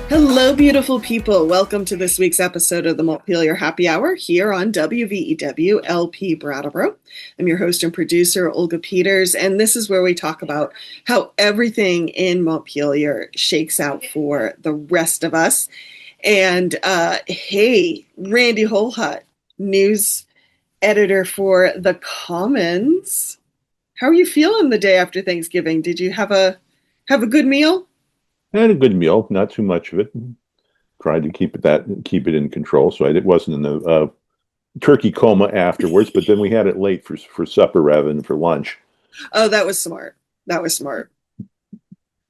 Hello, beautiful people. Welcome to this week's episode of the Montpelier Happy Hour here on WVEW LP Brattleboro. I'm your host and producer, Olga Peters, and this is where we talk about how everything in Montpelier shakes out for the rest of us. And hey, Randy Holhut, news editor for The Commons. How are you feeling the day after Thanksgiving? Did you have a good meal? I had a good meal, not too much of it. Tried to keep it in control, so I wasn't in a turkey coma afterwards. But then we had it late for supper rather than for lunch. Oh, that was smart. That was smart.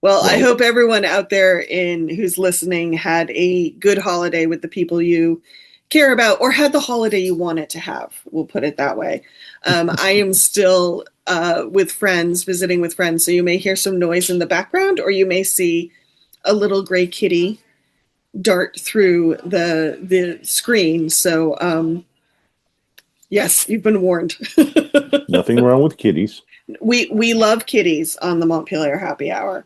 Well, I Well, hope everyone out there who's listening had a good holiday with the people you care about, or had the holiday you wanted to have. We'll put it that way. I am still with friends, visiting with friends, so you may hear some noise in the background, or you may see a little gray kitty dart through the screen. So yes, you've been warned. nothing wrong with kitties. We love kitties on the Montpelier Happy Hour,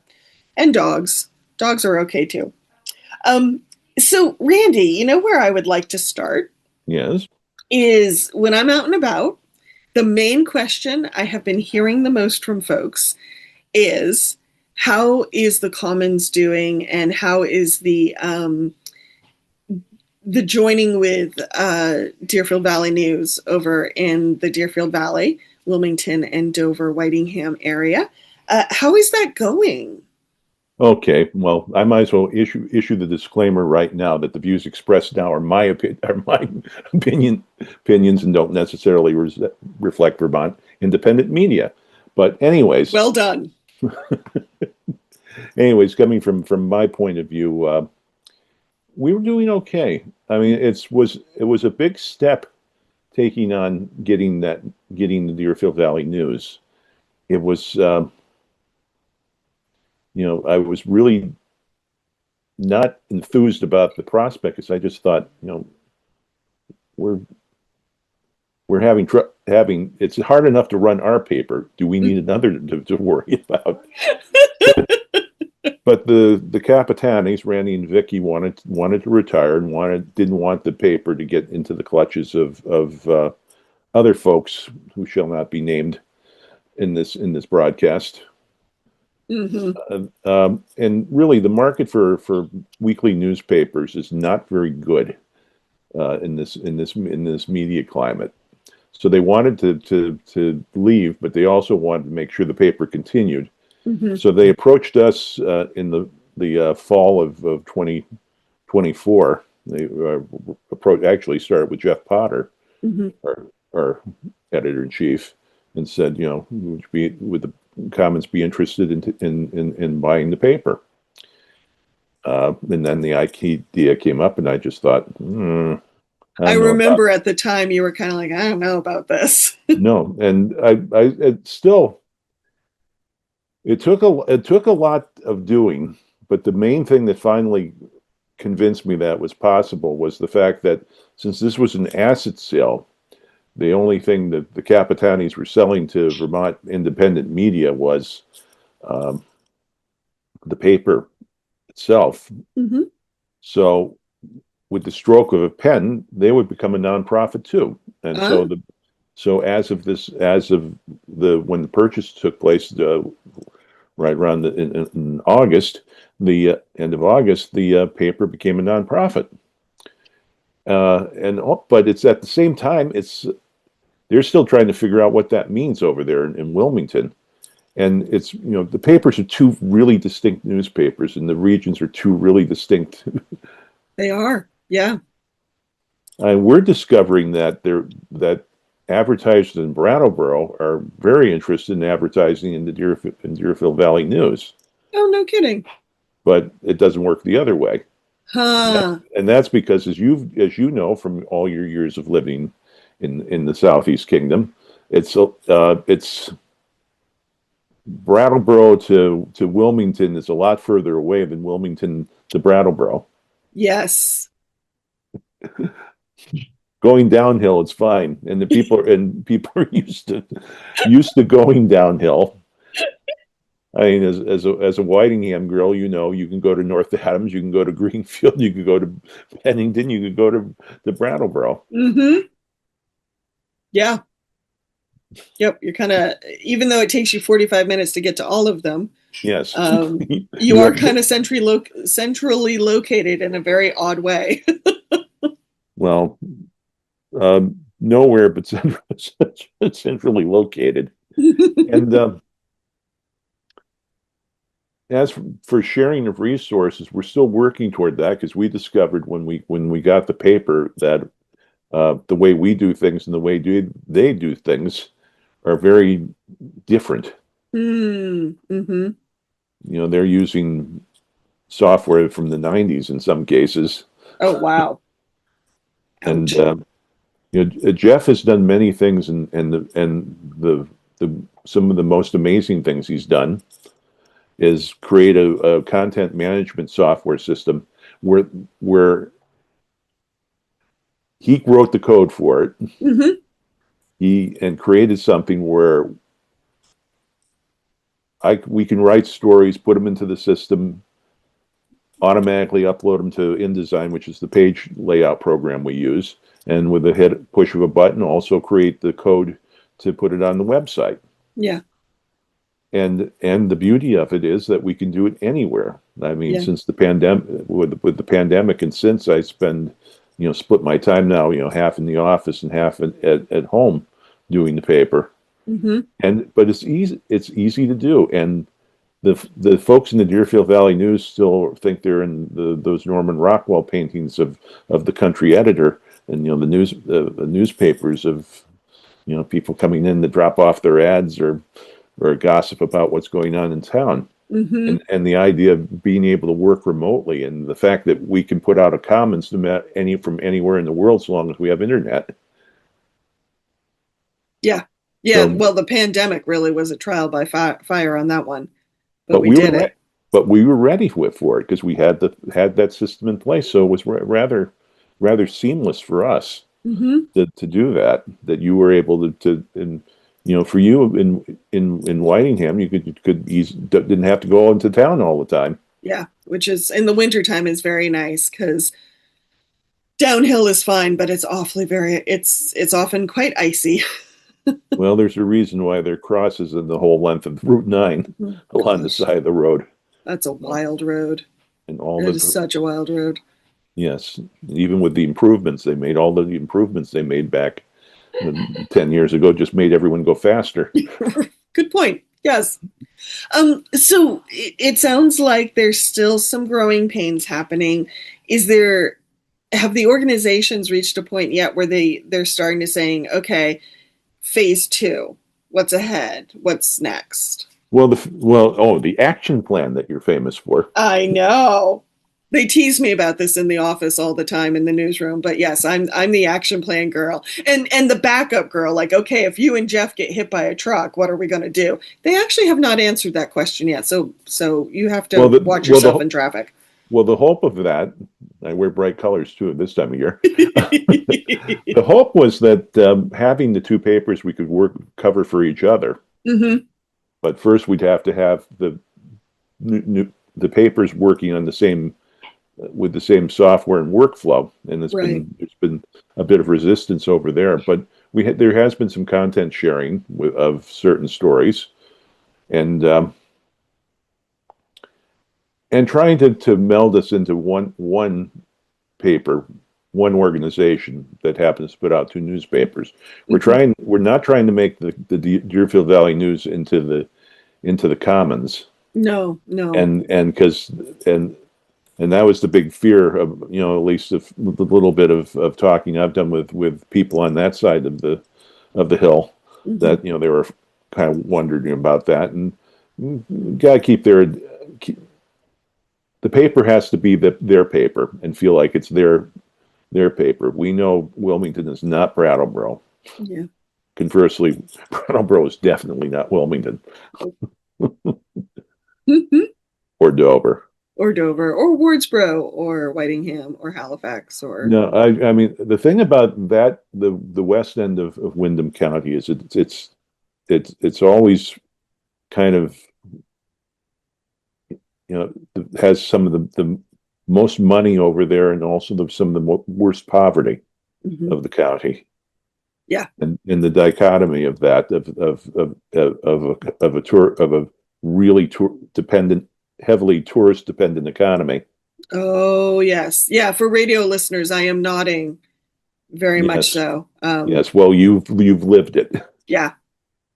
and dogs. Dogs are okay too. So Randy, you know where I would like to start Yes. is when I'm out and about. The main question I have been hearing the most from folks is, how is the Commons doing, and how is the joining with Deerfield Valley News over in the Deerfield Valley, Wilmington and Dover, Whitingham area? How is that going? Okay. Well, I might as well issue the disclaimer right now that the views expressed now are my opinions and don't necessarily reflect Vermont Independent Media. But Well done. coming from my point of view, we were doing okay. I mean, it was a big step taking on getting the Deerfield Valley News. It was, I was really not enthused about the prospect because I just thought, we're having it's hard enough to run our paper. Do we need another to worry about? But the Capitanes, Randy and Vicky, wanted to retire and didn't want the paper to get into the clutches of other folks who shall not be named in this broadcast. Mm-hmm. And really, the market for weekly newspapers is not very good in this media climate. So they wanted to leave, but they also wanted to make sure the paper continued. Mm-hmm. So they approached us in the fall of 2024. They actually started with Jeff Potter, Mm-hmm. our editor in chief, and said, would the Commons be interested in buying the paper? And then the idea came up, and I just thought, I remember at the time you were kind of like, I don't know about this. No, and it took a lot of doing, but the main thing that finally convinced me that was possible was the fact that since this was an asset sale, the only thing that the Capitanes were selling to Vermont Independent Media was the paper itself. Mm-hmm. So with the stroke of a pen, they would become a nonprofit too. And so as of when the purchase took place, right around in August, the end of August, the paper became a nonprofit. But it's at the same time, they're still trying to figure out what that means over there in Wilmington. And it's, the papers are two really distinct newspapers, and the regions are two really distinct. They are, yeah. And we're discovering that advertisers in Brattleboro are very interested in advertising in the Deerfield Valley News. Oh, no kidding. But it doesn't work the other way. Huh. And that's because, as you know from all your years of living in the Southeast Kingdom, it's Brattleboro to Wilmington is a lot further away than Wilmington to Brattleboro. Yes. Going downhill, it's fine, and people are used to going downhill. I mean, as a Whitingham girl, you can go to North Adams, you can go to Greenfield, you can go to Pennington, you can go to Brattleboro. Mm-hmm. Yeah. Yep. You're kind of, even though it takes you 45 minutes to get to all of them, Yes, you are kind of centrally located in a very odd way. well, nowhere but centrally located. And as for sharing of resources, we're still working toward that because we discovered when we got the paper that the way we do things and the way they do things are very different. Mm-hmm. They're using software from the 90s in some cases. Oh, wow. And Ouch. Jeff has done many things, and the some of the most amazing things he's done is create a content management software system where he wrote the code for it. Mm-hmm. He and created something where we can write stories, put them into the system, automatically upload them to InDesign, which is the page layout program we use, and with a push of a button, also create the code to put it on the website. Yeah. And the beauty of it is that we can do it anywhere. I mean, Yeah. since the pandemic, with the pandemic, and since I spend, split my time now, half in the office and half at home doing the paper. Mm-hmm. But it's easy to do, and the folks in the Deerfield Valley News still think they're in those Norman Rockwell paintings of the country editor, and the newspapers of people coming in to drop off their ads or gossip about what's going on in town. Mm-hmm. And the idea of being able to work remotely, and the fact that we can put out a comments from anywhere in the world, so long as we have internet. Yeah. Yeah. So, Well, the pandemic really was a trial by fire on that one, but but we we did were it. but we were ready for it because we had that system in place. So it was rather seamless for us Mm-hmm. to do that you were able to and for you in Whitingham, you didn't have to go into town all the time. Yeah. Which is in the wintertime is very nice because downhill is fine, but it's it's often quite icy. Well, there's a reason why there are crosses in the whole length of Route 9 Oh, along the gosh, side of the road. that's a wild road. And all It is the, such a wild road. yes, even with the improvements they made, all the improvements they made back 10 years ago just made everyone go faster. Good point. Yes. So it sounds like there's still some growing pains happening. Have the organizations reached a point yet where they're starting to saying, okay, phase two, what's ahead? What's next? Well, the action plan that you're famous for. I know. They tease me about this in the office all the time in the newsroom, but yes, I'm the action plan girl and the backup girl. Like, okay, if you and Jeff get hit by a truck, what are we going to do? They actually have not answered that question yet. So you have to watch yourself in traffic. Well, the hope of that, I wear bright colors too at this time of year. The hope was that having the two papers, we could cover for each other. Mm-hmm. But first, we'd have to have the papers working on with the same software and workflow, and there's been a bit of resistance over there. But there has been some content sharing of certain stories, and trying to meld us into one paper, one organization that happens to put out two newspapers. We're not trying to make the Deerfield Valley News into the Commons. No. And that was the big fear of, at least the little bit of talking I've done with people on that side of the hill, Mm-hmm. that, they were kind of wondering about that. And got to the paper has to be their paper and feel like it's their paper. We know Wilmington is not Brattleboro. Yeah. Conversely, Brattleboro is definitely not Wilmington. Mm-hmm. Or Dover. Or Dover, or Wardsboro, or Whitingham, or Halifax, or no. I mean, the thing about that the west end of Windham County is it's always kind of has some of the most money over there, and also some of the worst poverty of the county. Yeah. And in the dichotomy of that, of a really heavily tourist dependent economy. Oh, yes. Yeah. For radio listeners, I am nodding very much so. Yes. Well, you've lived it. Yeah.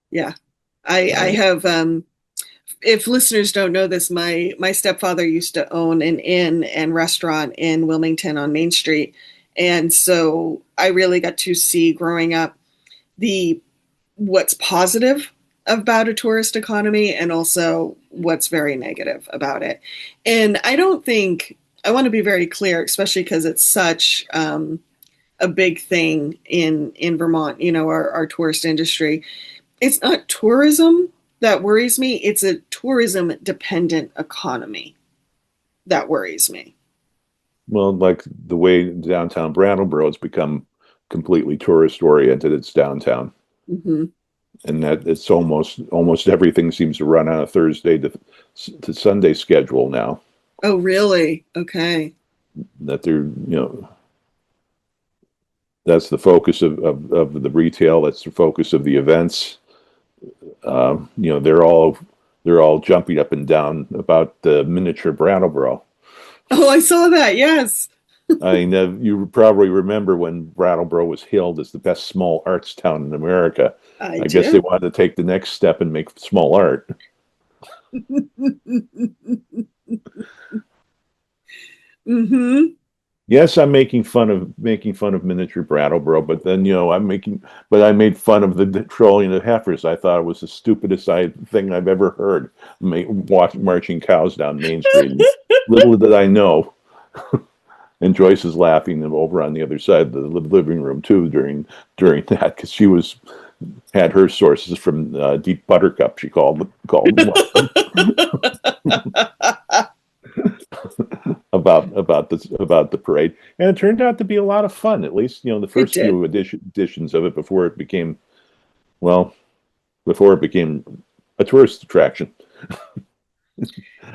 Yeah. I have, if listeners don't know this, my stepfather used to own an inn and restaurant in Wilmington on Main Street. And so I really got to see growing up what's positive about a tourist economy and also what's very negative about it. And I want to be very clear, especially because it's such a big thing in Vermont, our tourist industry. It's not tourism that worries me. It's a tourism dependent economy that worries me. Well, like the way downtown Brattleboro has become completely tourist oriented, it's downtown. Mm-hmm. And that it's almost everything seems to run on a Thursday to Sunday schedule now. Oh, really? Okay. That that's the focus of the retail. That's the focus of the events. They're all jumping up and down about the miniature Brattleboro. Oh, I saw that. Yes. I mean, you probably remember when Brattleboro was hailed as the best small arts town in America. I guess they wanted to take the next step and make small art. Mm-hmm. Yes, I'm making fun of miniature Brattleboro, but then I made fun of the trolling of heifers. I thought it was the stupidest thing I've ever heard. Marching cows down Main Street. Little did I know. And Joyce is laughing over on the other side of the living room too during that, because she had her sources from Deep Buttercup. She called about the parade, and it turned out to be a lot of fun. At least the first few editions of it before it became a tourist attraction.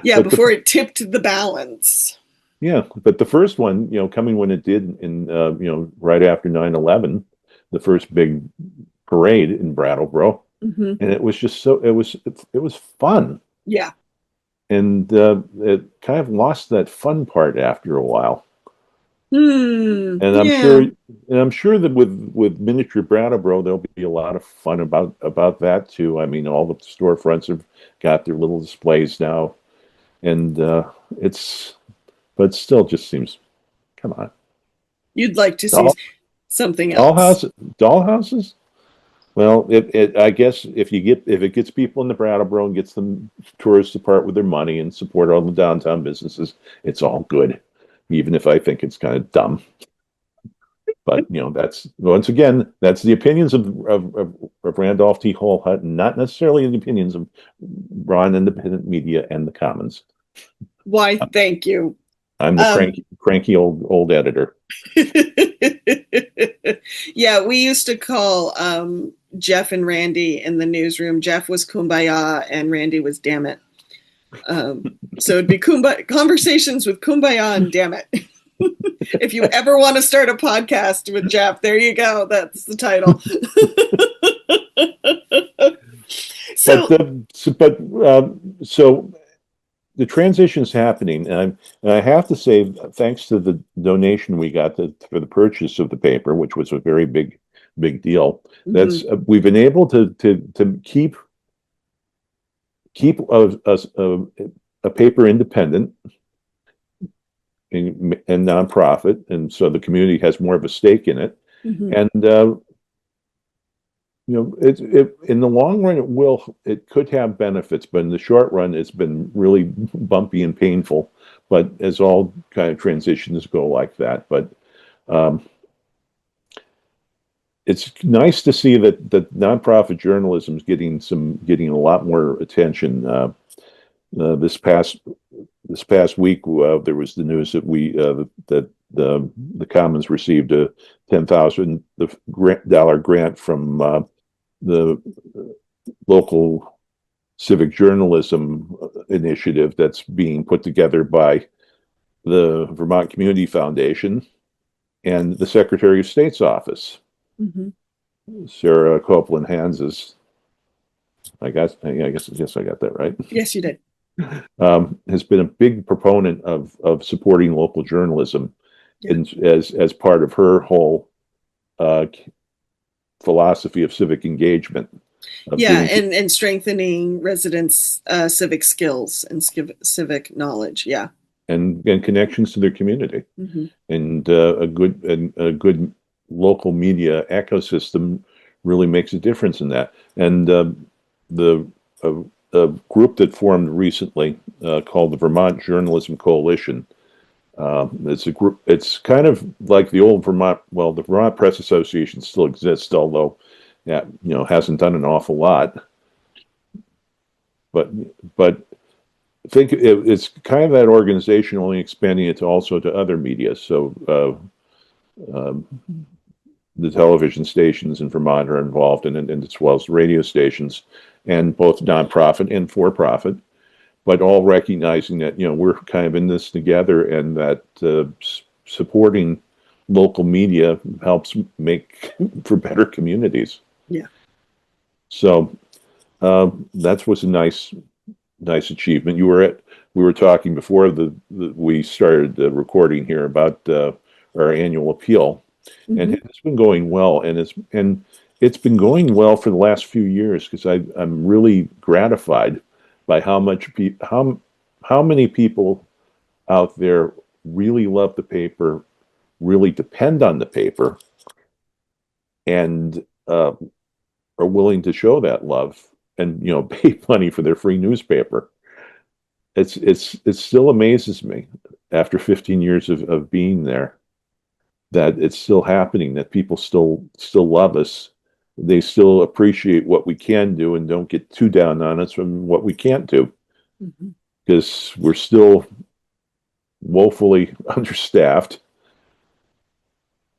Yeah, before it tipped the balance. Yeah, but the first one, coming when it did in right after 9/11, the first big parade in Brattleboro, mm-hmm. And it was just it was fun. Yeah. And it kind of lost that fun part after a while. And I'm sure that with miniature Brattleboro, there'll be a lot of fun about that too. I mean, all the storefronts have got their little displays now, and but it still just seems, come on. You'd like to see something else. Dollhouses? Well, I guess if it gets people in the Brattleboro and gets them tourists to part with their money and support all the downtown businesses, it's all good. Even if I think it's kind of dumb. But that's the opinions of Randolph T. Holhut, and not necessarily the opinions of Vermont Independent Media and the Commons. Why, thank you. I'm the cranky old editor. Yeah, we used to call Jeff and Randy in the newsroom. Jeff was Kumbaya and Randy was Damn It. So it'd be conversations with Kumbaya and Damn It. If you ever want to start a podcast with Jeff, there you go. That's the title. So the transition's happening, and I have to say, thanks to the donation we got for the purchase of the paper, which was a very big deal. Mm-hmm. That's we've been able to keep a paper independent and nonprofit, and so the community has more of a stake in it. Mm-hmm. And it in the long run it could have benefits, but in the short run it's been really bumpy and painful. But as all kind of transitions go like that, but it's nice to see that nonprofit journalism is getting a lot more attention. This past week, there was the news that the Commons received a $10,000 grant from the local civic journalism initiative that's being put together by the Vermont Community Foundation and the Secretary of State's office. Mm-hmm. Sarah Copeland Hans's, I guess I got that right. Yes, you did. Has been a big proponent of supporting local journalism, Yeah. as part of her whole philosophy of civic engagement. Yeah, and strengthening residents' civic skills and civic knowledge. Yeah, and connections to their community, mm-hmm. and a good local media ecosystem really makes a difference in that. And the a group that formed recently called the Vermont Journalism Coalition. It's a group. It's kind of like the old Vermont. Well, the Vermont Press Association still exists, although, yeah, hasn't done an awful lot. But I think it's kind of that organization, only expanding it to also to other media. So the television stations in Vermont are involved in it, and as well as radio stations, and both nonprofit and for-profit. But all recognizing that we're kind of in this together, and that supporting local media helps make for better communities. Yeah. So that was a nice achievement. We were talking before we started recording here about our annual appeal, mm-hmm. and it's been going well, and it's been going well for the last few years, because I'm really gratified by how many people out there really love the paper, really depend on the paper, and are willing to show that love, and pay money for their free newspaper. It still amazes me, after 15 years of being there, that it's still happening, that people still love us. They still appreciate what we can do and don't get too down on us from what we can't do, because mm-hmm. we're still woefully understaffed.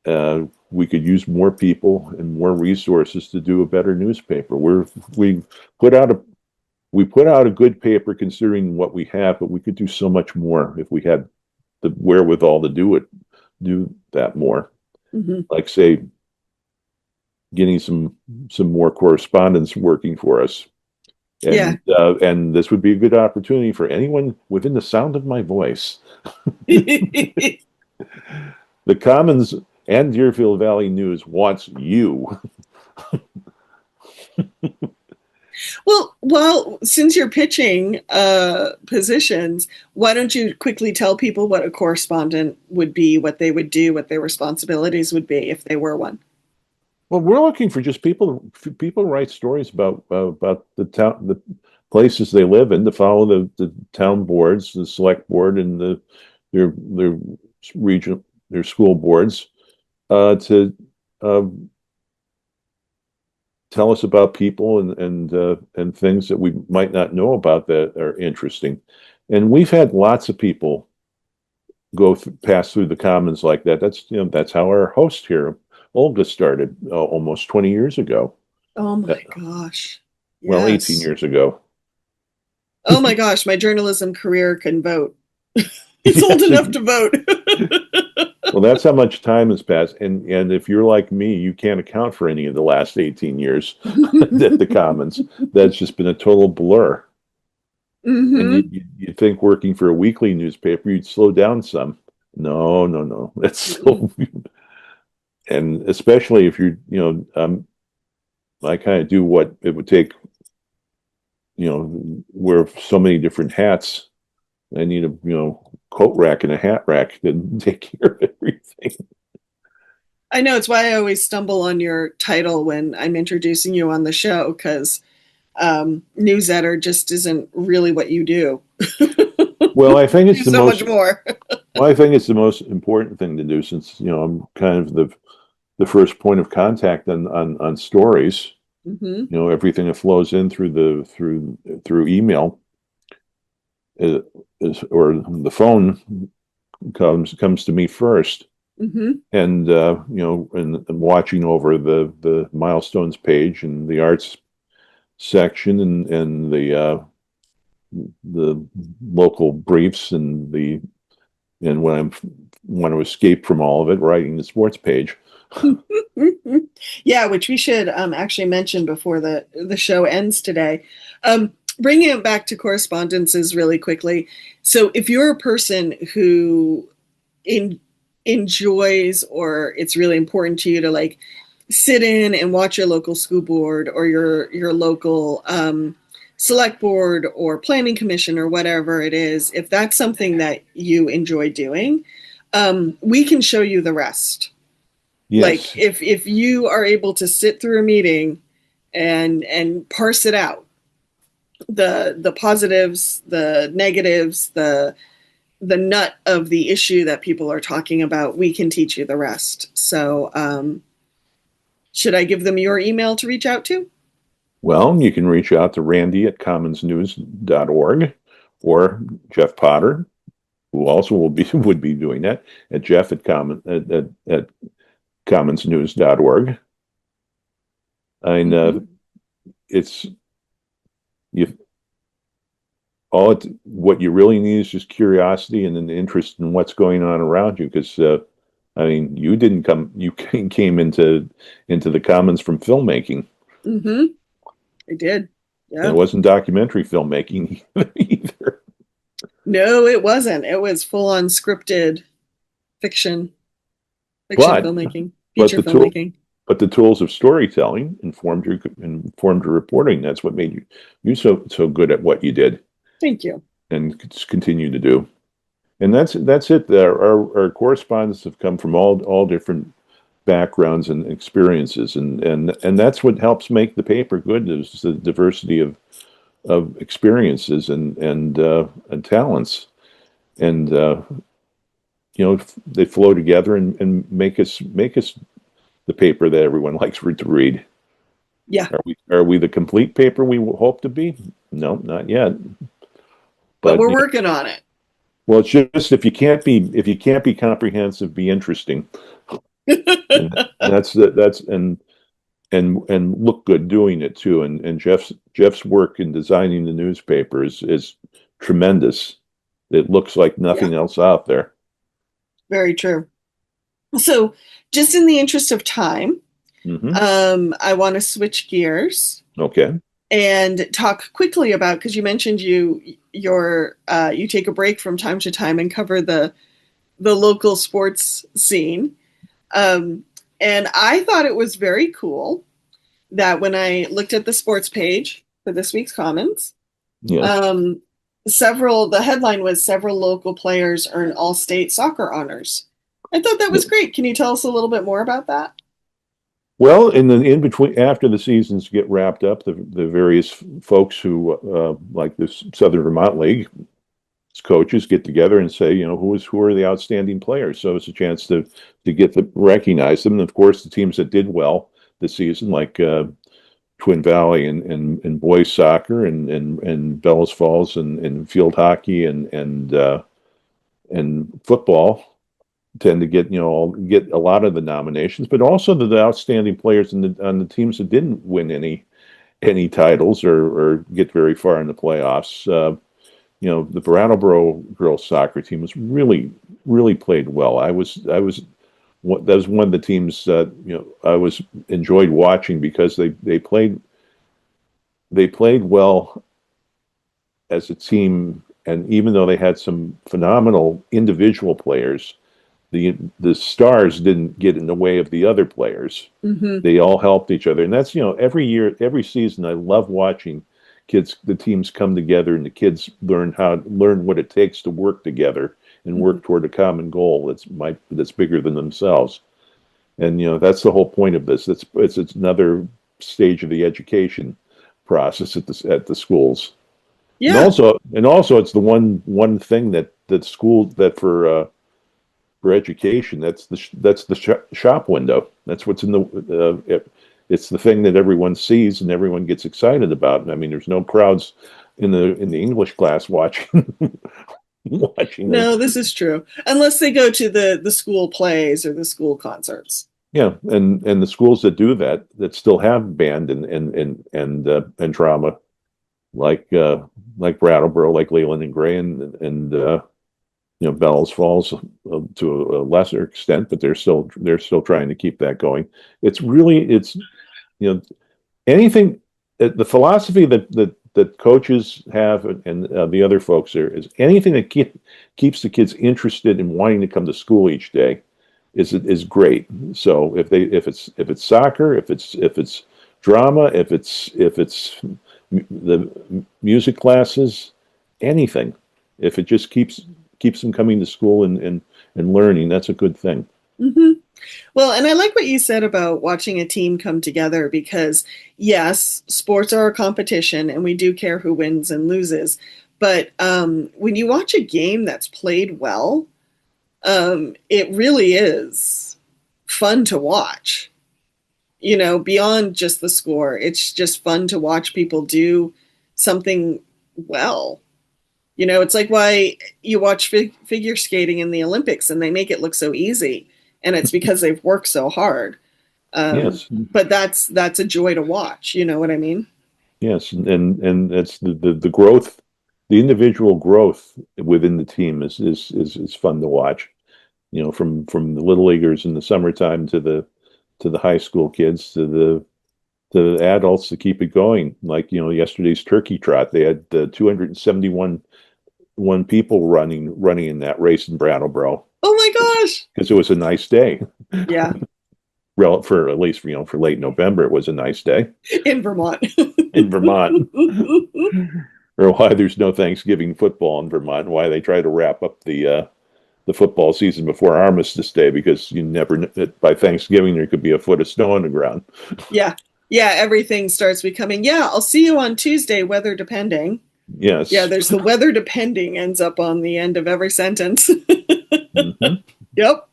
We could use more people and more resources to do a better newspaper. We put out a good paper considering what we have, but we could do so much more if we had the wherewithal to do that more. Mm-hmm. Like, say, getting some more correspondents working for us. And, and this would be a good opportunity for anyone within the sound of my voice. The Commons and Deerfield Valley News wants you. Well, since you're pitching positions, why don't you quickly tell people what a correspondent would be, what they would do, what their responsibilities would be if they were one? Well, we're looking for just people write stories about the town, the places they live in, to follow the town boards, the select board, and their region, their school boards, to tell us about people and things that we might not know about that are interesting. And we've had lots of people pass through the Commons like that. That's how our host here, Olga, started almost 20 years ago. Oh my gosh. Yes. Well, 18 years ago. Oh my gosh, my journalism career can vote. It's old enough to vote. Well, that's how much time has passed. And if you're like me, you can't account for any of the last 18 years at the Commons. That's just been a total blur. Mm-hmm. And you think working for a weekly newspaper, you'd slow down some. No. That's still... And especially if you're, I kind of do what it would take, wear so many different hats. I need a, coat rack and a hat rack to take care of everything. I know, it's why I always stumble on your title when I'm introducing you on the show, because news editor just isn't really what you do. Well, I think it's much more. Well, I think it's the most important thing to do, since I'm kind of the first point of contact on stories. Mm-hmm. Everything that flows in through email or the phone comes to me first. Mm-hmm. And and watching over the milestones page and the arts section and the local briefs and when I want to escape from all of it, writing the sports page. Yeah, which we should actually mention before the show ends today. Bringing it back to correspondences really quickly. So if you're a person who enjoys, or it's really important to you to like sit in and watch your local school board or your local select board or planning commission or whatever it is, if that's something that you enjoy doing, we can show you the rest. Yes. Like if you are able to sit through a meeting and parse it out, the positives, the negatives, the nut of the issue that people are talking about, we can teach you the rest. So should I give them your email to reach out to? Well, you can reach out to Randy at commonsnews.org or Jeff Potter, who also would be doing that, at Jeff at commonsnews.org. And it's you what you really need is just curiosity and an interest in what's going on around you. Because I mean, you came into the commons from filmmaking. Mm-hmm. I did. Yeah. It wasn't documentary filmmaking either. No, it wasn't. It was full on scripted fiction filmmaking, feature filmmaking. But the tools of storytelling informed your reporting. That's what made you so good at what you did. Thank you. And continue to do. And that's it. Our correspondents have come from all different backgrounds and experiences, and that's what helps make the paper good, is the diversity of experiences and talents, and they flow together and make us the paper that everyone likes to read. Yeah. Are we the complete paper we hope to be? No, not yet. But we're working on it. Well, it's just if you can't be comprehensive, be interesting. And look good doing it too. And Jeff's work in designing the newspaper is tremendous. It looks like nothing else out there. Very true. So, just in the interest of time, I want to switch gears. Okay. And talk quickly about, because you mentioned you take a break from time to time and cover the local sports scene. And I thought it was very cool that when I looked at the sports page for this week's Commons, the headline was several local players earn all-state soccer honors. I thought that was great. Can you tell us a little bit more about that? Well, in between, after the seasons get wrapped up, the various folks who like the Southern Vermont League coaches get together and say, who are the outstanding players. So it's a chance to recognize them. And of course, the teams that did well this season, like Twin Valley and boys soccer and Bellows Falls and field hockey and football, tend to get a lot of the nominations, but also the outstanding players on the teams that didn't win any titles or get very far in the playoffs. The Brattleboro girls soccer team was really played well. That was one of the teams that I enjoyed watching, because they played well as a team, and even though they had some phenomenal individual players, the stars didn't get in the way of the other players. Mm-hmm. They all helped each other. And that's, every year, every season, I love watching the teams come together and the kids learn what it takes to work together and work toward a common goal that's bigger than themselves. And, that's the whole point of this. It's another stage of the education process at the schools. Yeah. And also it's the one thing that for education, that's the shop window. That's what's in it's the thing that everyone sees and everyone gets excited about. I mean, there's no crowds in the English class watching. No, this is true. Unless they go to the school plays or the school concerts. Yeah, and the schools that do that still have band and drama, like Brattleboro, like Leland and Gray, and Bellows Falls to a lesser extent, but they're still trying to keep that going. It's anything the philosophy that coaches have and the other folks there is anything that keeps the kids interested in wanting to come to school each day is great. So if it's soccer, if it's drama, if it's the music classes, anything, if it just keeps them coming to school and learning, that's a good thing. Mm-hmm. Well, and I like what you said about watching a team come together because, yes, sports are a competition and we do care who wins and loses. But when you watch a game that's played well, it really is fun to watch. Beyond just the score, it's just fun to watch people do something well. It's like why you watch figure skating in the Olympics and they make it look so easy. And it's because they've worked so hard. Yes, But that's a joy to watch. You know what I mean? yes, and that's the growth, the individual growth within the team is fun to watch. From the little leaguers in the summertime to the high school kids to the adults to keep it going. Like yesterday's turkey trot, they had 271 people running in that race in Brattleboro Oh my gosh. because it was a nice day. Yeah. For at least for late November, it was a nice day In Vermont. in Vermont. Or why there's no Thanksgiving football in Vermont, why they try to wrap up the football season before Armistice Day, because you never by Thanksgiving there could be a foot of snow on the ground. Yeah. Yeah. Everything starts becoming, yeah, I'll see you on Tuesday, weather depending. Yeah. Yes. There's the weather depending ends up on the end of every sentence. Mm-hmm. Yep.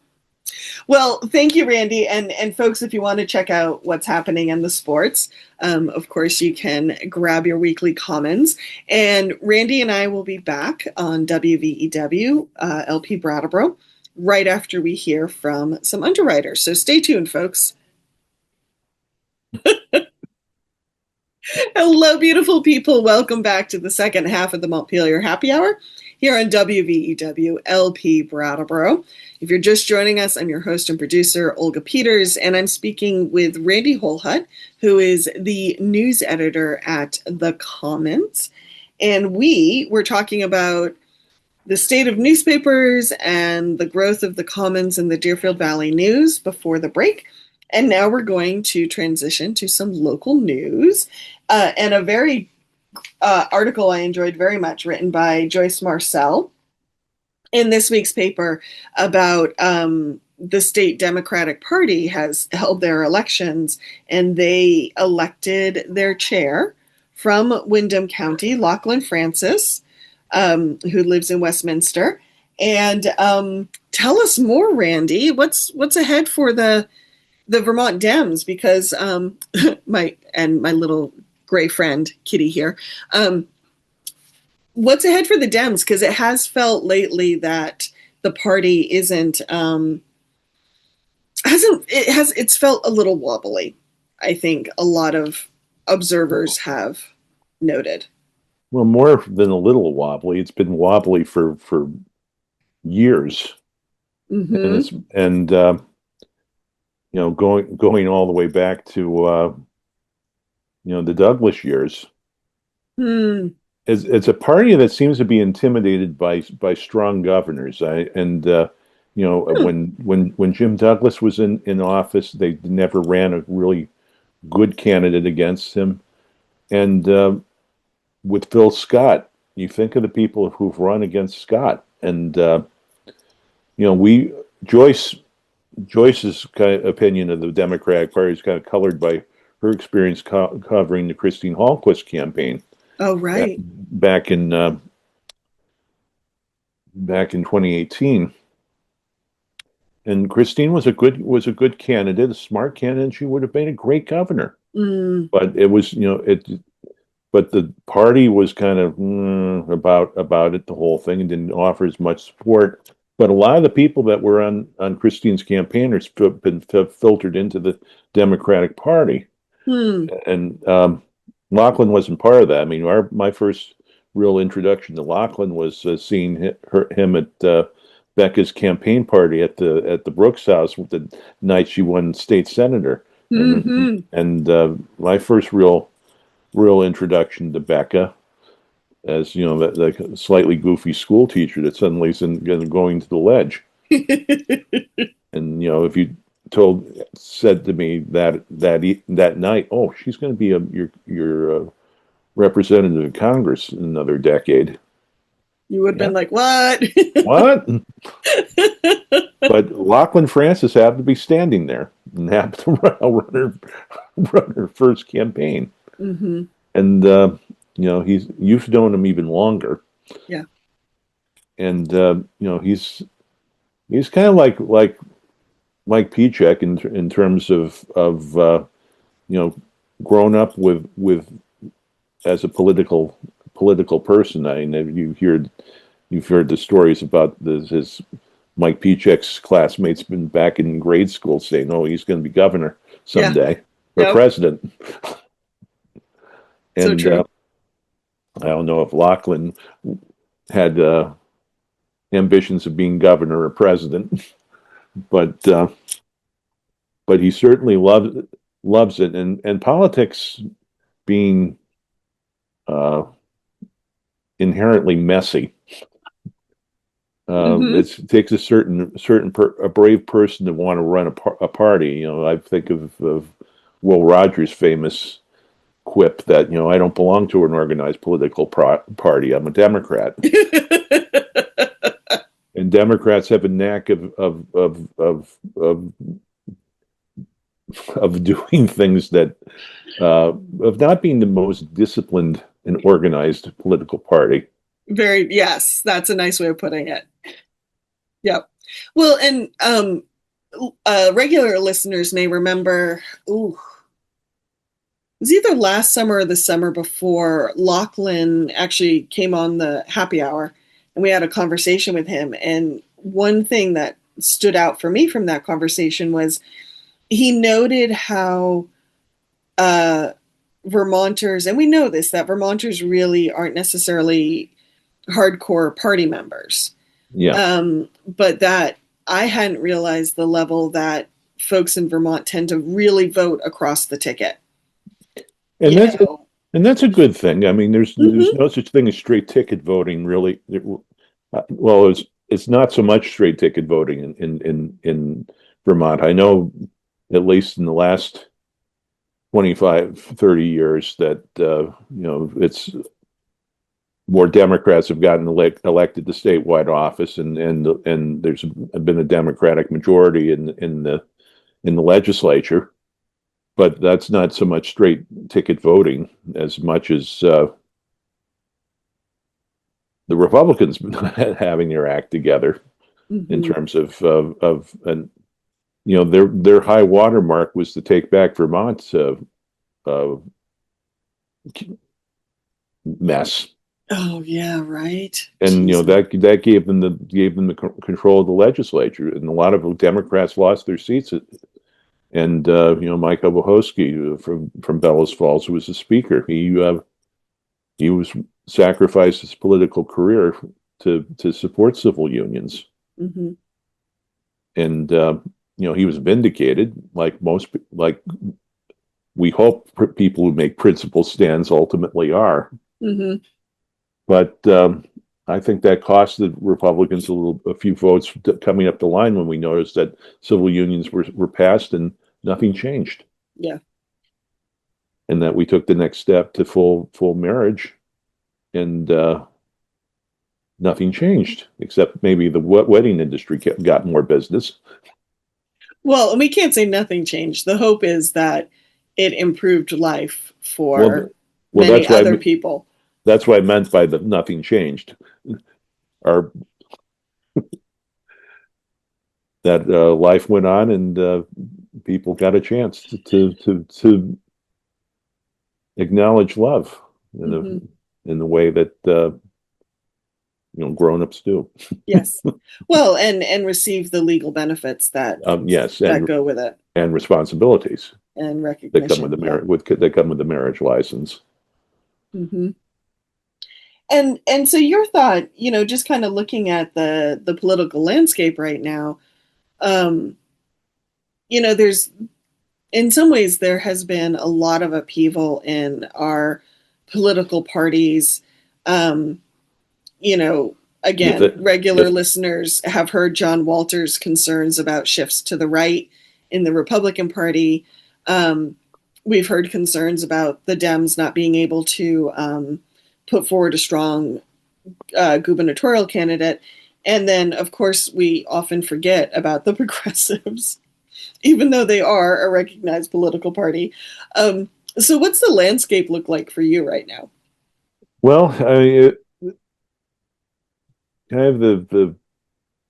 Well, thank you, Randy. And folks, if you want to check out what's happening in the sports, of course, you can grab your weekly commons. And Randy and I will be back on WVEW LP Brattleboro right after we hear from some underwriters. So stay tuned, folks. Hello, beautiful people. Welcome back to the second half of the Montpelier Happy Hour here on WVEW LP Brattleboro. If you're just joining us, I'm your host and producer, Olga Peters, and I'm speaking with Randy Holhut, who is the news editor at The Commons. And we were talking about the state of newspapers and the growth of the Commons and the Deerfield Valley News before the break. And now we're going to transition to some local news and a very article I enjoyed very much written by Joyce Marcel in this week's paper about the state Democratic Party has held their elections and they elected their chair from Windham County, Lachlan Francis, who lives in Westminster. And tell us more, Randy. What's ahead for the Vermont Dems? Because my little gray friend Kitty here. What's ahead for the Dems? Because it has felt lately that the party it's felt a little wobbly. I think a lot of observers have noted. Well, more than a little wobbly, it's been wobbly for years, Mm-hmm. and going all the way back to the Douglas years. Hmm. It's a party that seems to be intimidated by strong governors. When Jim Douglas was in office, they never ran a really good candidate against him. And with Phil Scott, you think of the people who've run against Scott, and Joyce's kind of opinion of the Democratic Party is kind of colored by her experience covering the Christine Hallquist campaign. Oh, right. Back in 2018, and Christine was a good candidate, a smart candidate. She would have made a great governor. Mm. But it was but the party was kind of about it, the whole thing, and didn't offer as much support. but a lot of the people that were on Christine's campaign have been filtered into the Democratic Party. And Lachlan wasn't part of that. I mean, my first real introduction to Lachlan was seeing him at Becca's campaign party at the Brooks house the night she won state senator. And my first real introduction to Becca as, you know, the slightly goofy school teacher that suddenly is going to the ledge. And, you know, if you said to me that night, oh, she's going to be your representative in Congress in another decade, you would have been like, what? What? But Lachlan Francis happened to be standing there and happened to run her first campaign. And you know, you've known him even longer. Yeah. And you know, he's kind of like Mike Pichek in terms of you know, grown up with as a political person. I mean, you've heard the stories about his Mike Pichek's classmates been back in grade school saying, "Oh, he's going to be governor someday or president." And so true. I don't know if Lachlan had ambitions of being governor or president, but he certainly loves it, and politics being inherently messy. It takes a brave person to want to run a party. You know, I think of Will Rogers' famous quip that, you know, I don't belong to an organized political party. I'm a Democrat. And Democrats have a knack of doing things that of not being the most disciplined and organized political party. Yes, that's a nice way of putting it. Yep. Well, and regular listeners may remember, it was either last summer or the summer before, Lachlan actually came on the happy hour and we had a conversation with him. And one thing that stood out for me from that conversation was he noted how Vermonters, and we know this, that Vermonters really aren't necessarily hardcore party members. Yeah. But that I hadn't realized the level that folks in Vermont tend to really vote across the ticket. And that's a good thing. I mean, there's no such thing as straight ticket voting, really. Well, it's not so much straight ticket voting in Vermont. I know, at least in the last 25, 30 years, that you know, it's more Democrats have gotten elected to statewide office, and there's been a Democratic majority in the legislature. But that's not so much straight ticket voting as much as the Republicans having their act together in terms of and, you know, their high watermark was to take back Vermont's mess. Oh yeah, right. And you know, that gave them the control of the legislature, and a lot of Democrats lost their seats. And you know, Mike Obohosky from Bellows Falls, who was the speaker, he was sacrificed his political career to support civil unions. And you know, he was vindicated, like we hope people who make principled stands ultimately are. But I think that cost the Republicans a few votes coming up the line when we noticed that civil unions were passed and nothing changed. Yeah. And that we took the next step to full marriage, and nothing changed, except maybe the wedding industry got more business. Well, and we can't say nothing changed. The hope is that it improved life for many other people. That's what I meant by the nothing changed. That life went on, and people got a chance to acknowledge love in the way that grown-ups do. Yes. Well, and receive the legal benefits that Yes, that go with it, and responsibilities and that come with recognition. the that come with the marriage license. Hmm. And so your thought, just kind of looking at the political landscape right now, um, there's in some ways there has been a lot of upheaval in our political parties. Um, Again, regular listeners have heard John Walter's concerns about shifts to the right in the Republican Party. We've heard concerns about the Dems not being able to put forward a strong gubernatorial candidate. And then, of course, we often forget about the progressives, even though they are a recognized political party. So what's the landscape look like for you right now? Well, I mean, kind of the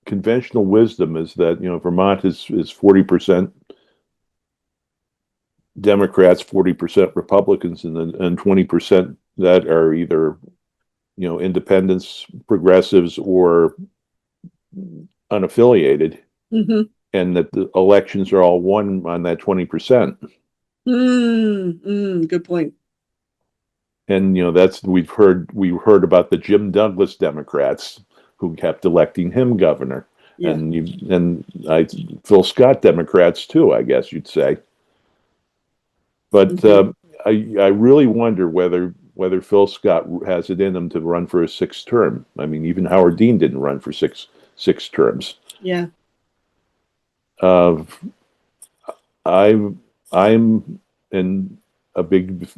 conventional wisdom is that Vermont is 40% Democrats, 40% Republicans, and 20% that are either independents, progressives, or unaffiliated, Mm-hmm. and that the elections are all won on that 20%. Good point. And that's we heard about the Jim Douglas Democrats who kept electing him governor, Yeah. and Phil Scott Democrats too, I guess you'd say. But Mm-hmm. I really wonder whether Phil Scott has it in him to run for a sixth term. I mean, even Howard Dean didn't run for six terms. Yeah. Uh, I'm a big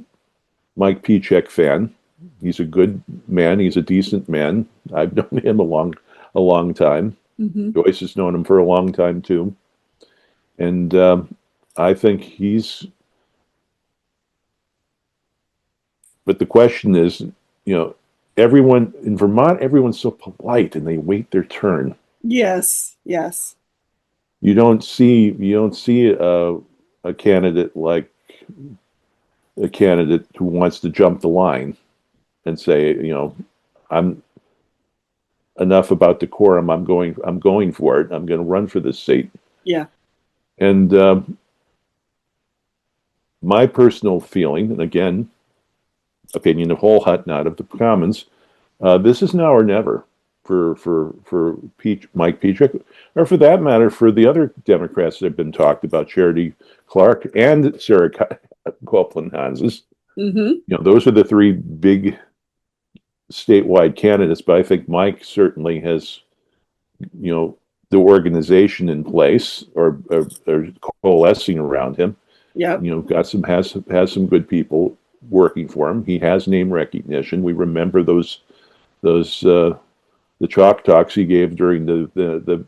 Mike Piechek fan. He's a good man. He's a decent man. I've known him a long time. Mm-hmm. Joyce has known him for a long time too, and I think he's. But the question is, everyone in Vermont, everyone's so polite and they wait their turn. Yes. Yes. You don't see a candidate like a candidate who wants to jump the line and say, I'm enough about decorum. I'm going for it. I'm going to run for this seat. Yeah. And my personal feeling, and again, opinion of Holhut, not of the Commons, this is now or never for Mike Piechek, or for that matter, for the other Democrats that have been talked about, Charity Clark and Sarah Copeland Hanses. Mm-hmm. Those are the three big statewide candidates. But I think Mike certainly has, the organization in place or coalescing around him. Yeah. Has some good people working for him. He has name recognition. We remember those the chalk talks he gave during the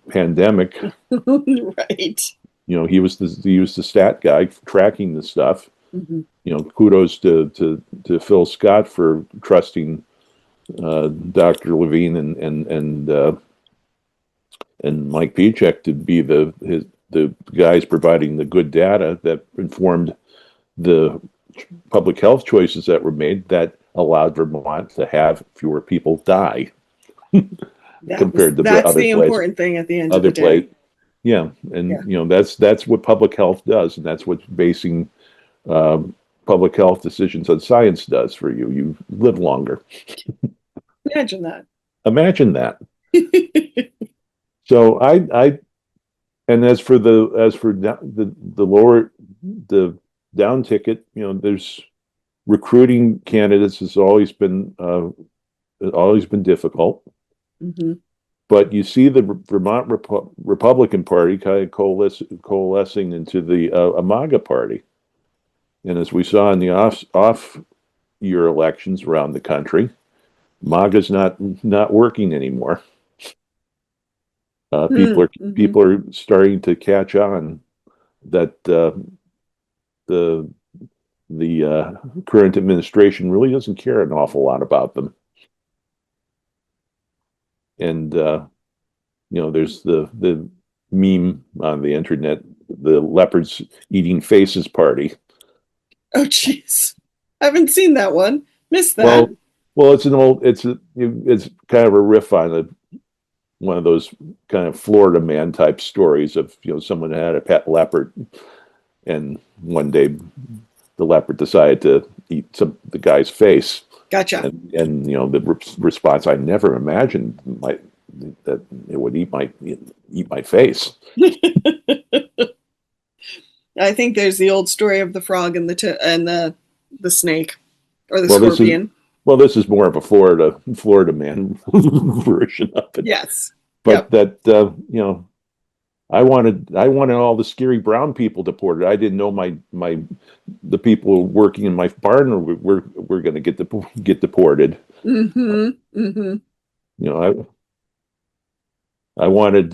pandemic. Right. He was the stat guy tracking the stuff. Mm-hmm. Kudos to Phil Scott for trusting Dr. Levine and Mike Piechek to be the guys providing the good data that informed the public health choices that were made that allowed Vermont to have fewer people die compared to that's other the places. Important thing at the end of the day. Yeah, and that's what public health does, and that's what basing public health decisions on science does for you. You live longer. Imagine that. Imagine that. So and as for the lower the down ticket, there's recruiting candidates has always been difficult. Mm-hmm. But you see the Vermont Republican Party kind of coalescing into the AMAGA Party, and as we saw in the off year elections around the country, MAGA's not working anymore. Mm-hmm. People are starting to catch on that the current administration really doesn't care an awful lot about them. And there's the meme on the internet, the leopards eating faces party. Oh, jeez. I haven't seen that one. Missed that. Well, Well, it's kind of a riff on one of those kind of Florida man type stories of, someone had a pet leopard, and one day the leopard decided to eat the guy's face. Gotcha. And the response, I never imagined that it would eat my face. I think there's the old story of the frog and the snake or the Well, scorpion. this is more of a Florida man version of it. Yes. But Yep. that I wanted all the scary brown people deported. I didn't know the people working in my barn were going to get deported. Mm-hmm. Mm-hmm. I wanted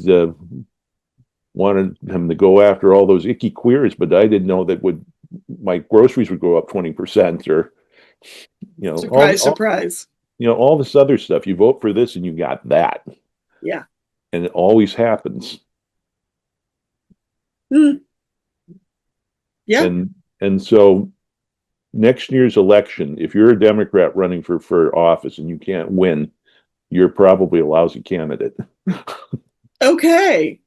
him to go after all those icky queers, but I didn't know that my groceries would go up 20%, or Surprise, surprise. all this other stuff. You vote for this and you got that. Yeah. And it always happens. Mm. Yeah. And so next year's election, if you're a Democrat running for office and you can't win, you're probably a lousy candidate. Okay.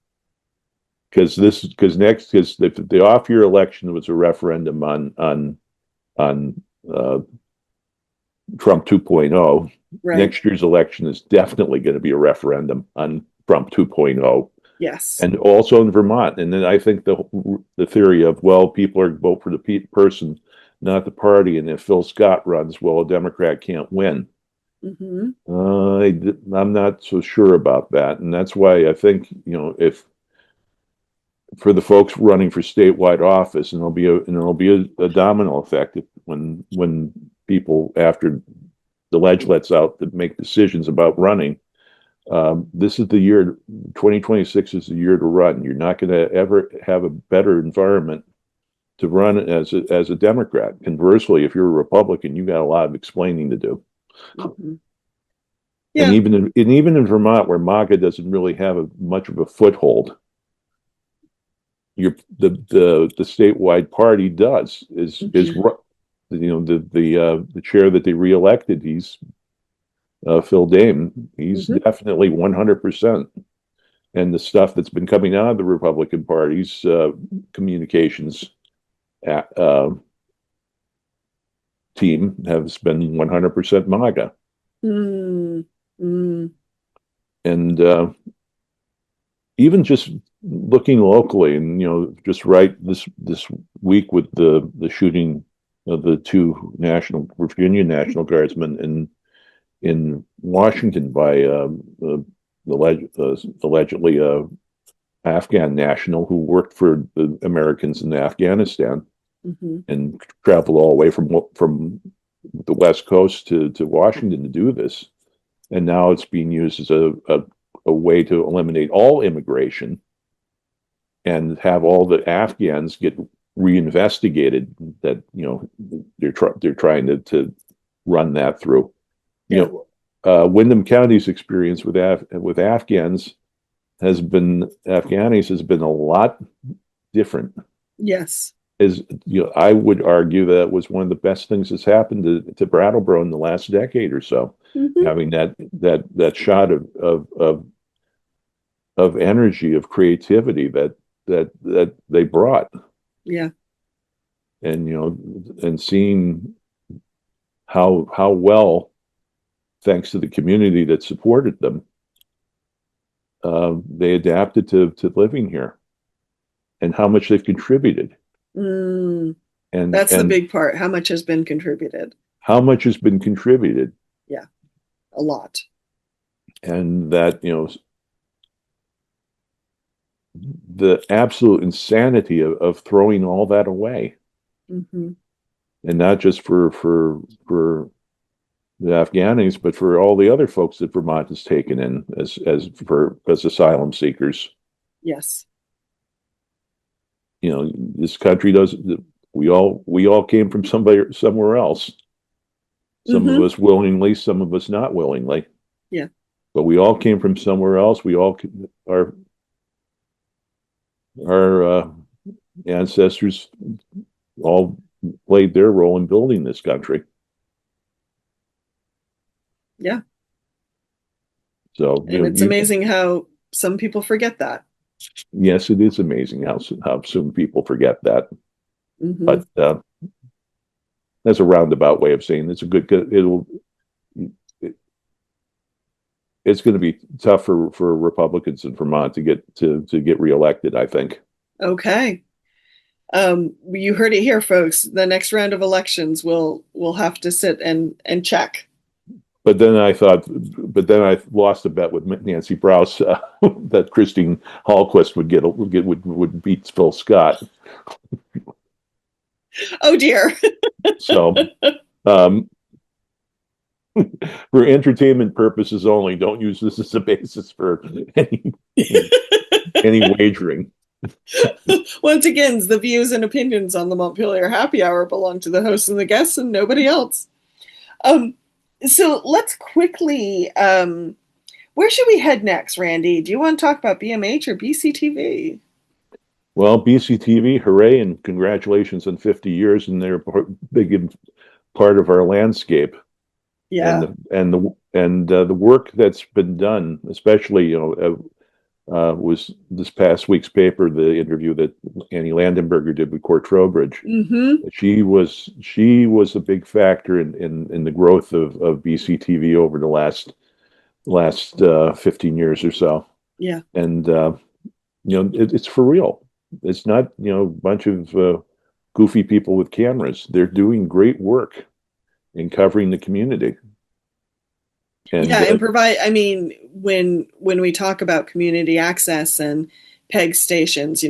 Because the off-year election was a referendum on Trump 2.0. Right. Next year's election is definitely going to be a referendum on Trump 2.0. Yes. And also in Vermont. And then I think the theory of, well, people are vote for the person, not the party. And if Phil Scott runs, well, a Democrat can't win. Mm-hmm. I'm not so sure about that. And that's why I think, if for the folks running for statewide office, and there'll be a domino effect when people, after the ledge lets out, to make decisions about running. This is the year. 2026 is the year to run. You're not going to ever have a better environment to run as a Democrat. Conversely, if you're a Republican, you got a lot of explaining to do. Mm-hmm. Yeah. And even in Vermont, where MAGA doesn't really have much of a foothold, the statewide party does. The chair that they reelected, he's Phil Dame. He's definitely 100%. And the stuff that's been coming out of the Republican Party's communications team has been 100% MAGA. Mm-hmm. And even just looking locally, and just right this week with the shooting of the two Virginia National Guardsmen in Washington by allegedly Afghan national who worked for the Americans in Afghanistan, and traveled all the way from the West Coast to Washington to do this. And now it's being used as a way to eliminate all immigration and have all the Afghans get reinvestigated. That they're trying to run that through. Yeah. Windham County's experience with Afghanis has been a lot different. Yes. I would argue that was one of the best things that's happened to Brattleboro in the last decade or so. Having that shot of energy, of creativity that they brought. Yeah. And seeing how well, thanks to the community that supported them, they adapted to living here, and how much they've contributed. And that's the big part. How much has been contributed? How much has been contributed? Yeah, a lot. And that, the absolute insanity of throwing all that away. And not just for the Afghanis, but for all the other folks that Vermont has taken in as asylum seekers. Yes. This country we all came from somewhere else. Some of us willingly, some of us not willingly. Yeah. But we all came from somewhere else. We all our ancestors all played their role in building this country. Yeah. So, And it's amazing how some people forget that. yes, it is amazing how soon people forget that. Hmm. But that's a roundabout way of saying it's a good. It's going to be tough for Republicans in Vermont to get reelected, I think. Okay. You heard it here, folks. The next round of elections, we'll have to sit and check. But then I lost a bet with Nancy Browse that Christine Hallquist would beat Phil Scott. Oh dear. So, um, for entertainment purposes only, don't use this as a basis for any wagering. Once again, the views and opinions on the Montpelier Happy Hour belong to the host and the guests and nobody else. Um, so let's quickly, where should we head next, Randy? Do you want to talk about BMH or BCTV? Well, BCTV, hooray and congratulations on 50 years, and they're a big part of our landscape. Yeah. The work that's been done, especially was this past week's paper, the interview that Annie Landenberger did with Court Trowbridge. Mm-hmm. She was a big factor in the growth of BCTV over the last 15 years or so. Yeah. And it's for real. It's not a bunch of goofy people with cameras. They're doing great work in covering the community. And Yeah, and provide, I mean, when we talk about community access and PEG stations,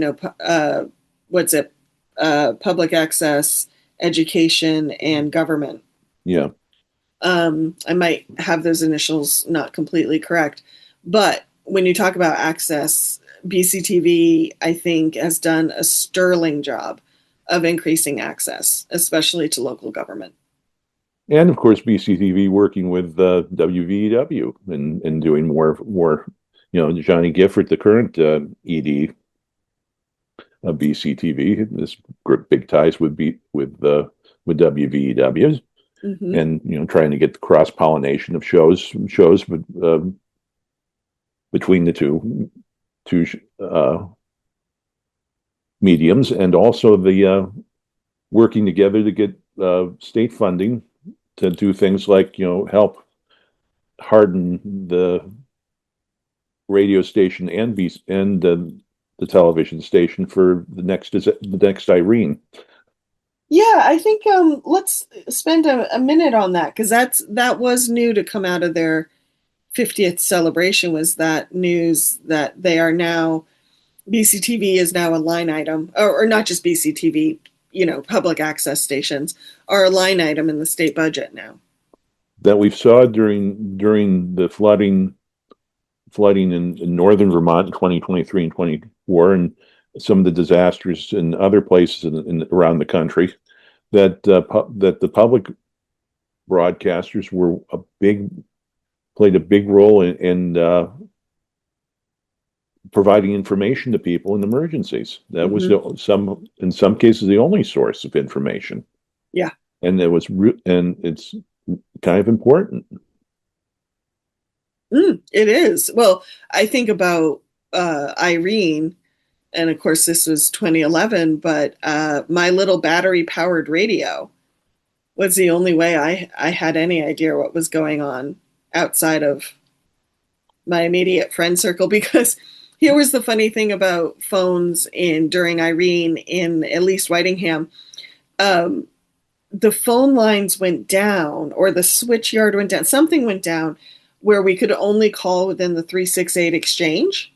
what's it? Public access, education, and government. yeah, I might have those initials not completely correct, but when you talk about access, BCTV, I think, has done a sterling job of increasing access, especially to local government. and of course BCTV working with WVEW and doing more. Johnny Gifford, the current ED of BCTV, this big ties with WVEW, Mm-hmm. and trying to get the cross pollination of shows between the two mediums, and also the working together to get state funding to do things like help harden the radio station and the television station for the next Irene. Yeah, I think let's spend a minute on that because that was new to come out of their 50th celebration was that news that they are now BCTV is now a line item or not just BCTV, public access stations are a line item in the state budget now. That we saw during the flooding in northern Vermont in 2023 and 24, and some of the disasters in other places around the country, that that the public broadcasters played a big role in providing information to people in emergencies. That was in some cases the only source of information. Yeah, and it's kind of important. It is. Well, I think about Irene, and of course this was 2011, but my little battery powered radio was the only way I had any idea what was going on outside of my immediate friend circle because here was the funny thing about phones during Irene in at least Whitingham. Um, the phone lines went down or the switch yard went down. Something went down where we could only call within the 368 exchange.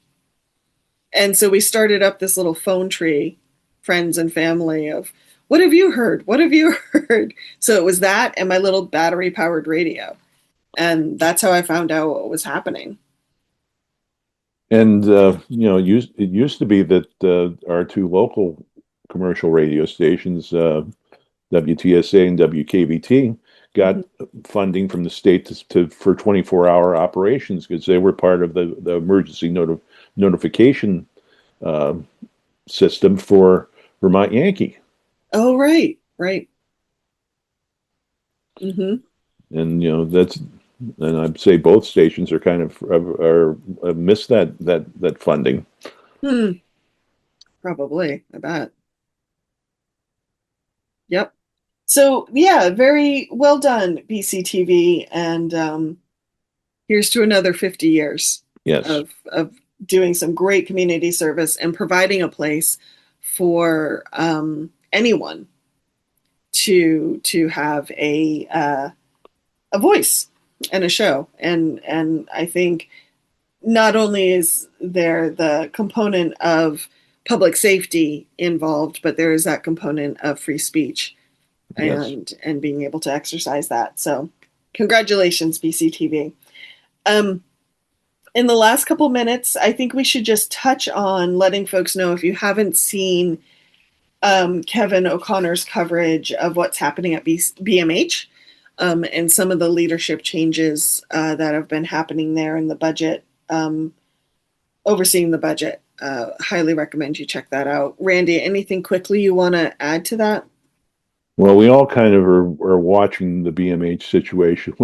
And so we started up this little phone tree, friends and family of what have you heard? What have you heard? So it was that and my little battery powered radio. And that's how I found out what was happening. And it used to be that our two local commercial radio stations, WTSA and WKVT, got funding from the state for 24-hour operations because they were part of the emergency notification system for Vermont Yankee. Oh, right. Mm-hmm. And and I'd say both stations are kind of are missed that funding. Probably, I bet. Yep. So yeah, very well done, BCTV, and here's to another 50 years Yes, of doing some great community service and providing a place for anyone to have a voice and a show. And I think not only is there the component of public safety involved, but there is that component of free speech yes. and being able to exercise that. So congratulations, BCTV. In the last couple minutes, I think we should just touch on letting folks know, if you haven't seen Kevin O'Connor's coverage of what's happening at BMH, and some of the leadership changes that have been happening there in the budget, overseeing the budget. Highly recommend you check that out. Randy, anything quickly you want to add to that? Well, we all kind of are watching the BMH situation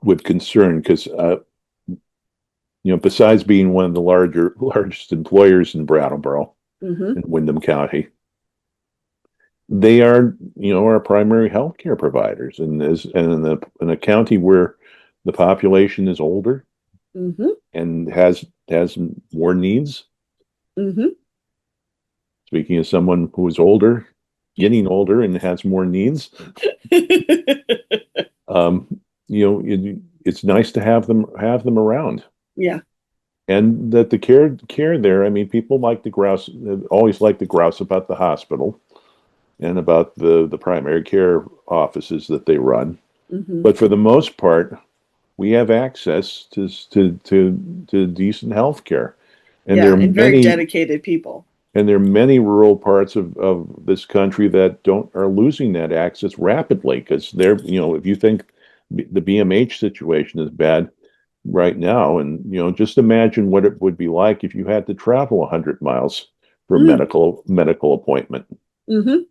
with concern because besides being one of the largest employers in Brattleboro Mm-hmm. in Windham County, they are our primary healthcare providers, and in a county where the population is older Mm-hmm. and has more needs. Mm-hmm. Speaking of someone who is older, getting older, and has more needs, it's nice to have them around. Yeah. And that the care there, I mean, people like to grouse, always like to grouse about the hospital and about the primary care offices that they run. Mm-hmm. But for the most part, we have access to decent health care. And Yeah, there are and very many dedicated people. and there are many rural parts of this country that are losing that access rapidly because if you think the BMH situation is bad right now, and just imagine what it would be like if you had to travel 100 miles for a medical appointment, Mm-hmm.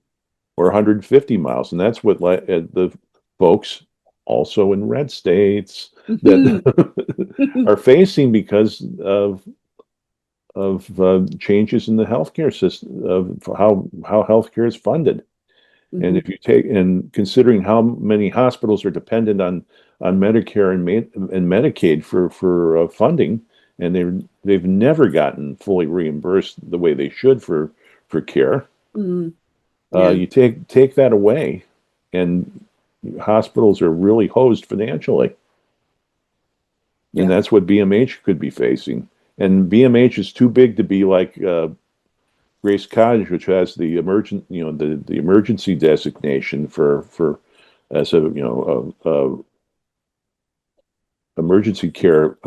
or 150 miles, and that's what the folks also in red states that Mm-hmm. are facing because of changes in the healthcare system, of how healthcare is funded. And Mm-hmm. if you take, and considering how many hospitals are dependent on Medicare and Medicaid for funding, and they've never gotten fully reimbursed the way they should for care. Mm-hmm. Yeah. You take that away, and hospitals are really hosed financially. And Yeah. that's what BMH could be facing. And BMH is too big to be like Grace Cottage, which has the the emergency designation for as a emergency care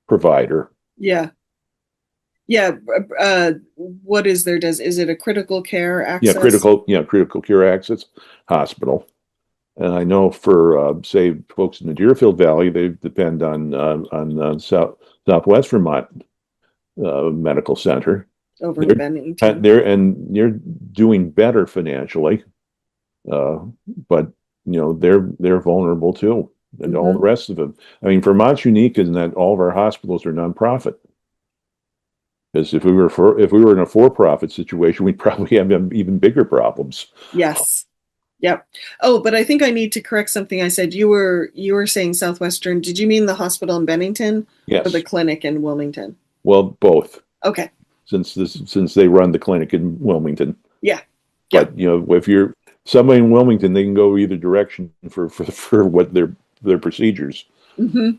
provider. Yeah. Yeah. What is there? Is it a critical care Yeah, access? critical care access hospital. And I know for say folks in the Deerfield Valley, they depend on Southwest Vermont Medical Center. Over in Bennington. They're doing better financially, but they're vulnerable too, and all the Mm-hmm. rest of them. I mean, Vermont's unique in that all of our hospitals are nonprofit. Because if we were in a for-profit situation, we'd probably have even bigger problems. Yes. Yep. Oh, but I think I need to correct something I said. You were saying Southwestern. Did you mean the hospital in Bennington or the Yes, clinic in Wilmington? well, both. Okay. Since they run the clinic in Wilmington, Yeah. but if you're somebody in Wilmington, they can go either direction for what their procedures. Mm-hmm.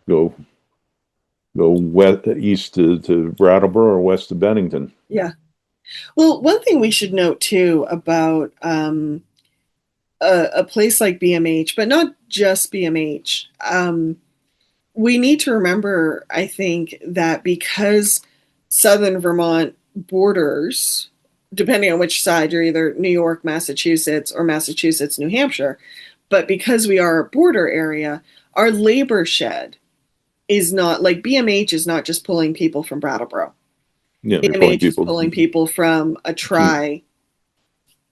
Go west east to Brattleboro or west to Bennington. Yeah. Well, one thing we should note too about a place like BMH, but not just BMH, we need to remember, I think, that because Southern Vermont borders, depending on which side, you're either New York, Massachusetts, or Massachusetts, New Hampshire, but because we are a border area, our labor shed is not like BMH is not just pulling people from Brattleboro. Yeah, they're pulling BMH is people. pulling people from a tri-state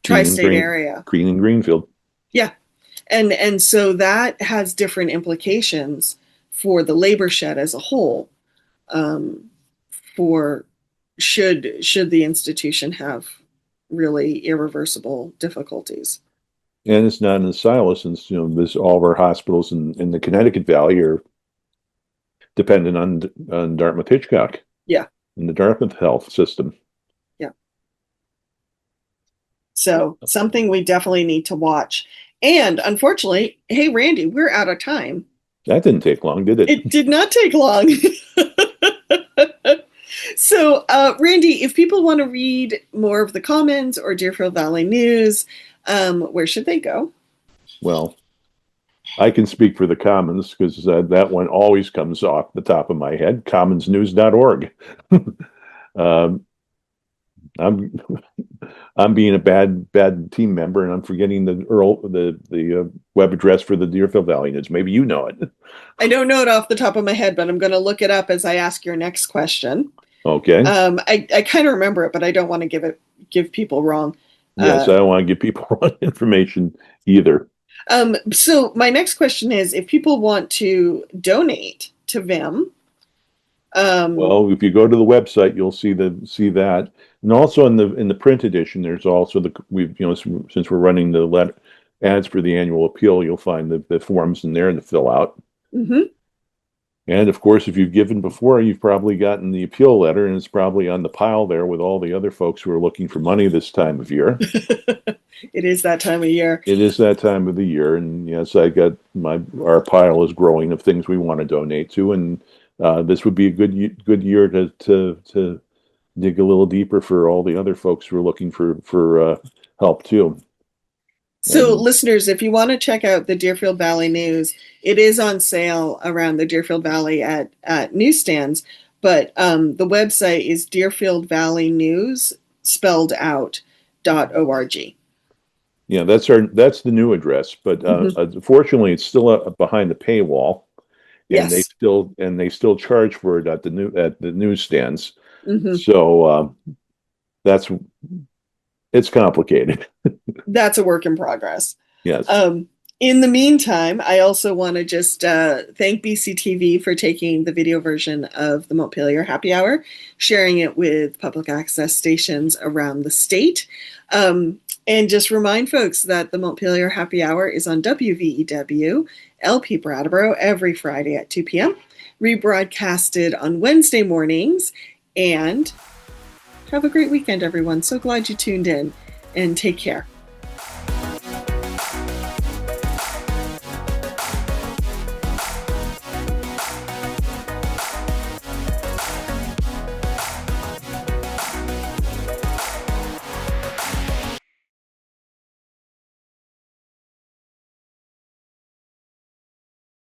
area. Green and Greenfield. Yeah. And so that has different implications for the labor shed as a whole, for should the institution have really irreversible difficulties. And it's not in the silo, since this all of our hospitals in the Connecticut Valley are dependent on Dartmouth Hitchcock. Yeah. And the Dartmouth health system. Yeah. So something we definitely need to watch. And unfortunately, hey, Randy, we're out of time. That didn't take long, did it? It did not take long. So, Randy, if people want to read more of the Commons or Deerfield Valley News, where should they go? Well, I can speak for the Commons, because that one always comes off the top of my head, commonsnews.org. I'm being a bad team member, and I'm forgetting the web address for the Deerfield Valley News. Maybe you know it. I don't know it off the top of my head, but I'm going to look it up as I ask your next question. Okay. I kind of remember it, but I don't want to give people wrong. Yes, I don't want to give people wrong information either. So my next question is, if people want to donate to VIM. Well, if you go to the website, you'll see that, and also in the print edition, there's also since we're running the ads for the annual appeal, you'll find the forms in there to fill out. Mm-hmm. And of course, if you've given before, you've probably gotten the appeal letter, and it's probably on the pile there with all the other folks who are looking for money this time of year. It is that time of year. It is that time of the year, and yes, our pile is growing of things we want to donate to, and this would be a good year to dig a little deeper for all the other folks who are looking for help too. So, listeners, if you want to check out the Deerfield Valley News, it is on sale around the Deerfield Valley at newsstands. But the website is Deerfield Valley News spelled out .org. Yeah, that's the new address. But unfortunately, it's still behind the paywall, and yes. they still charge for it at the newsstands. Mm-hmm. So it's complicated. That's a work in progress. Yes. In the meantime, I also want to just thank BCTV for taking the video version of the Montpelier Happy Hour, sharing it with public access stations around the state. And just remind folks that the Montpelier Happy Hour is on WVEW, LP Brattleboro, every Friday at 2 p.m., rebroadcasted on Wednesday mornings. And have a great weekend, everyone. So glad you tuned in, and take care.